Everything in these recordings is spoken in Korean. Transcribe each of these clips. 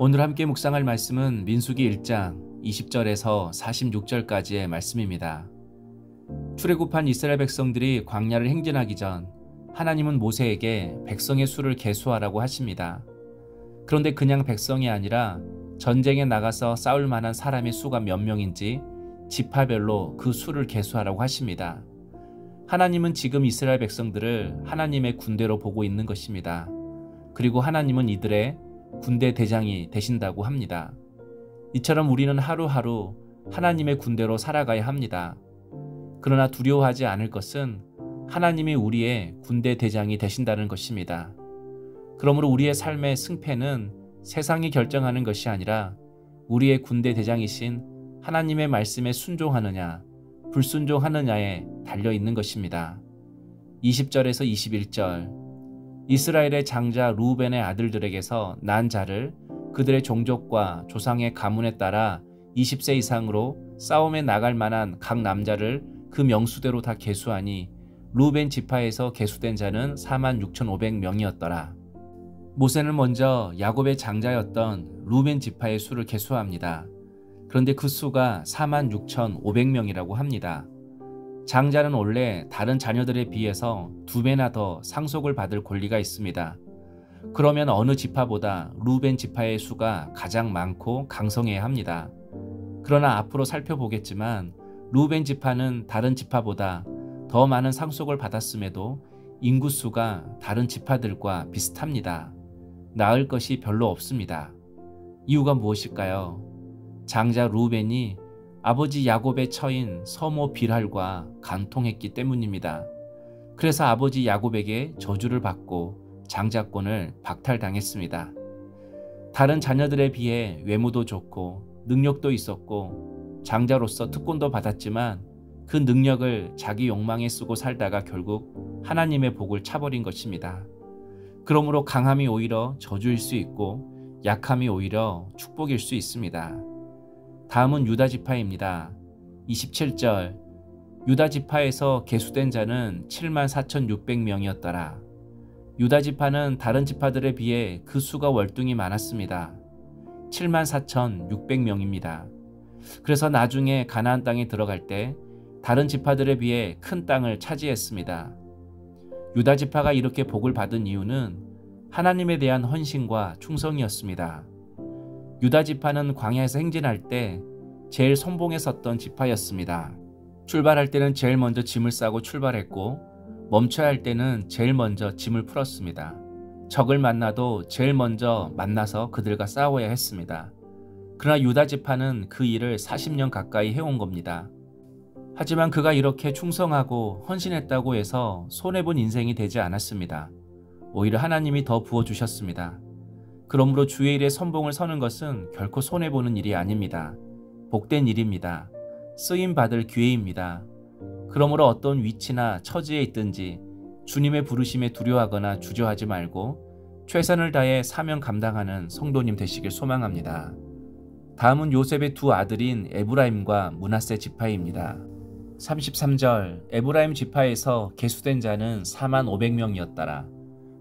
오늘 함께 묵상할 말씀은 민수기 1장 20절에서 46절까지의 말씀입니다. 출애굽한 이스라엘 백성들이 광야를 행진하기 전 하나님은 모세에게 백성의 수를 계수하라고 하십니다. 그런데 그냥 백성이 아니라 전쟁에 나가서 싸울 만한 사람의 수가 몇 명인지 지파별로 그 수를 계수하라고 하십니다. 하나님은 지금 이스라엘 백성들을 하나님의 군대로 보고 있는 것입니다. 그리고 하나님은 이들의 군대 대장이 되신다고 합니다. 이처럼 우리는 하루하루 하나님의 군대로 살아가야 합니다. 그러나 두려워하지 않을 것은 하나님이 우리의 군대 대장이 되신다는 것입니다. 그러므로 우리의 삶의 승패는 세상이 결정하는 것이 아니라 우리의 군대 대장이신 하나님의 말씀에 순종하느냐, 불순종하느냐에 달려있는 것입니다. 20절에서 21절 이스라엘의 장자 루벤의 아들들에게서 난 자를 그들의 종족과 조상의 가문에 따라 20세 이상으로 싸움에 나갈 만한 각 남자를 그 명수대로 다 계수하니 루벤 지파에서 계수된 자는 46,500명이었더라. 모세는 먼저 야곱의 장자였던 루벤 지파의 수를 계수합니다. 그런데 그 수가 46,500명이라고 합니다. 장자는 원래 다른 자녀들에 비해서 2배나 더 상속을 받을 권리가 있습니다. 그러면 어느 지파보다 루벤 지파의 수가 가장 많고 강성해야 합니다. 그러나 앞으로 살펴보겠지만 루벤 지파는 다른 지파보다 더 많은 상속을 받았음에도 인구수가 다른 지파들과 비슷합니다. 나을 것이 별로 없습니다. 이유가 무엇일까요? 장자 루벤이 아버지 야곱의 처인 서모 빌할과 간통했기 때문입니다. 그래서 아버지 야곱에게 저주를 받고 장자권을 박탈당했습니다. 다른 자녀들에 비해 외모도 좋고 능력도 있었고 장자로서 특권도 받았지만 그 능력을 자기 욕망에 쓰고 살다가 결국 하나님의 복을 차버린 것입니다. 그러므로 강함이 오히려 저주일 수 있고 약함이 오히려 축복일 수 있습니다. 다음은 유다 지파입니다. 27절 유다 지파에서 계수된 자는 74,600명이었더라. 유다 지파는 다른 지파들에 비해 그 수가 월등히 많았습니다. 74,600명입니다. 그래서 나중에 가나안 땅에 들어갈 때 다른 지파들에 비해 큰 땅을 차지했습니다. 유다 지파가 이렇게 복을 받은 이유는 하나님에 대한 헌신과 충성이었습니다. 유다 지파는 광야에서 행진할 때 제일 선봉에 섰던 지파였습니다. 출발할 때는 제일 먼저 짐을 싸고 출발했고 멈춰야 할 때는 제일 먼저 짐을 풀었습니다. 적을 만나도 제일 먼저 만나서 그들과 싸워야 했습니다. 그러나 유다 지파는 그 일을 40년 가까이 해온 겁니다. 하지만 그가 이렇게 충성하고 헌신했다고 해서 손해본 인생이 되지 않았습니다. 오히려 하나님이 더 부어주셨습니다. 그러므로 주의 일에 선봉을 서는 것은 결코 손해보는 일이 아닙니다. 복된 일입니다. 쓰임받을 기회입니다. 그러므로 어떤 위치나 처지에 있든지 주님의 부르심에 두려워하거나 주저하지 말고 최선을 다해 사명 감당하는 성도님 되시길 소망합니다. 다음은 요셉의 두 아들인 에브라임과 므낫세 지파입니다. 33절 에브라임 지파에서 계수된 자는 45,000명이었더라.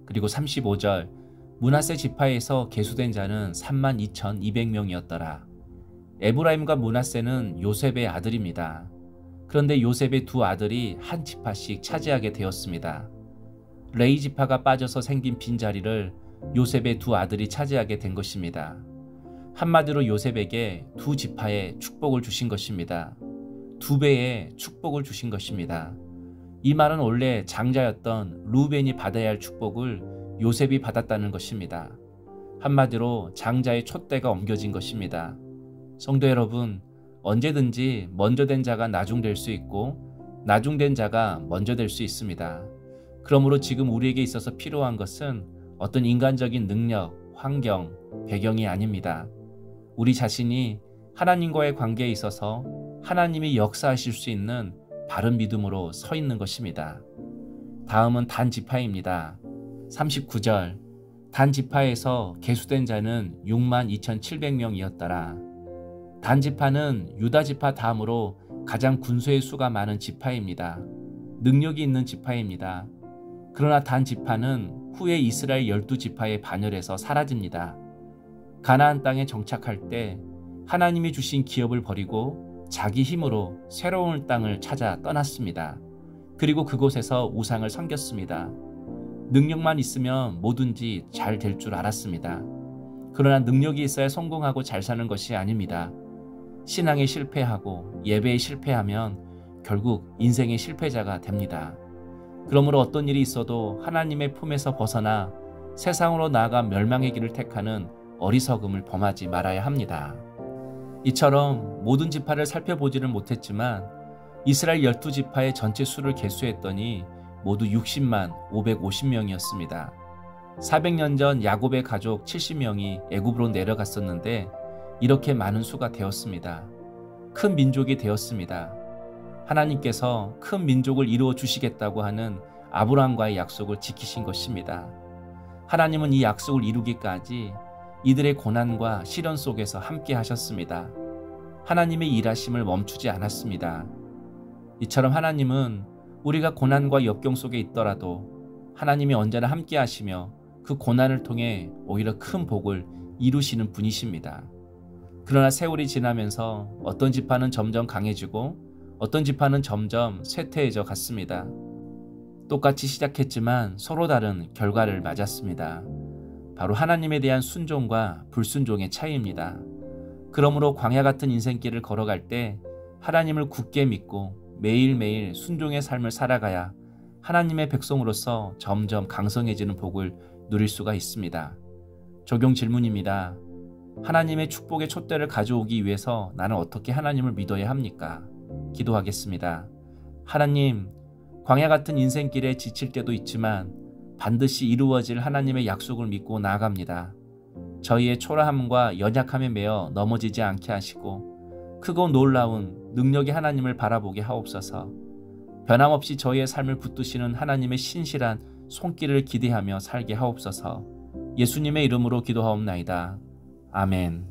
그리고 35절 므낫세 지파에서 계수된 자는 32,200명이었더라. 에브라임과 므낫세는 요셉의 아들입니다. 그런데 요셉의 두 아들이 한 지파씩 차지하게 되었습니다. 레위 지파가 빠져서 생긴 빈자리를 요셉의 두 아들이 차지하게 된 것입니다. 한마디로 요셉에게 두 지파에 축복을 주신 것입니다. 2배의 축복을 주신 것입니다. 이 말은 원래 장자였던 루벤이 받아야 할 축복을 요셉이 받았다는 것입니다. 한마디로 장자의 촛대가 옮겨진 것입니다. 성도 여러분, 언제든지 먼저 된 자가 나중될 수 있고 나중된 자가 먼저 될 수 있습니다. 그러므로 지금 우리에게 있어서 필요한 것은 어떤 인간적인 능력, 환경, 배경이 아닙니다. 우리 자신이 하나님과의 관계에 있어서 하나님이 역사하실 수 있는 바른 믿음으로 서 있는 것입니다. 다음은 단 지파입니다. 39절 단 지파에서 계수된 자는 62,700명이었더라. 단 지파는 유다 지파 다음으로 가장 군수의 수가 많은 지파입니다. 능력이 있는 지파입니다. 그러나 단 지파는 후에 이스라엘 12지파에 반열해서 사라집니다. 가나안 땅에 정착할 때 하나님이 주신 기업을 버리고 자기 힘으로 새로운 땅을 찾아 떠났습니다. 그리고 그곳에서 우상을 섬겼습니다. 능력만 있으면 뭐든지 잘 될 줄 알았습니다. 그러나 능력이 있어야 성공하고 잘 사는 것이 아닙니다. 신앙에 실패하고 예배에 실패하면 결국 인생의 실패자가 됩니다. 그러므로 어떤 일이 있어도 하나님의 품에서 벗어나 세상으로 나아가 멸망의 길을 택하는 어리석음을 범하지 말아야 합니다. 이처럼 모든 지파를 살펴보지는 못했지만 이스라엘 12지파의 전체 수를 계수했더니 모두 60만 550명이었습니다. 400년 전 야곱의 가족 70명이 애굽으로 내려갔었는데 이렇게 많은 수가 되었습니다. 큰 민족이 되었습니다. 하나님께서 큰 민족을 이루어 주시겠다고 하는 아브라함과의 약속을 지키신 것입니다. 하나님은 이 약속을 이루기까지 이들의 고난과 시련 속에서 함께 하셨습니다. 하나님의 일하심을 멈추지 않았습니다. 이처럼 하나님은 우리가 고난과 역경 속에 있더라도 하나님이 언제나 함께 하시며 그 고난을 통해 오히려 큰 복을 이루시는 분이십니다. 그러나 세월이 지나면서 어떤 지파는 점점 강해지고 어떤 지파는 점점 쇠퇴해져 갔습니다. 똑같이 시작했지만 서로 다른 결과를 맞았습니다. 바로 하나님에 대한 순종과 불순종의 차이입니다. 그러므로 광야 같은 인생길을 걸어갈 때 하나님을 굳게 믿고 매일매일 순종의 삶을 살아가야 하나님의 백성으로서 점점 강성해지는 복을 누릴 수가 있습니다. 적용 질문입니다. 하나님의 축복의 촛대를 가져오기 위해서 나는 어떻게 하나님을 믿어야 합니까? 기도하겠습니다. 하나님, 광야 같은 인생길에 지칠 때도 있지만 반드시 이루어질 하나님의 약속을 믿고 나아갑니다. 저희의 초라함과 연약함에 매여 넘어지지 않게 하시고 크고 놀라운 능력의 하나님을 바라보게 하옵소서. 변함없이 저희의 삶을 붙드시는 하나님의 신실한 손길을 기대하며 살게 하옵소서. 예수님의 이름으로 기도하옵나이다. 아멘.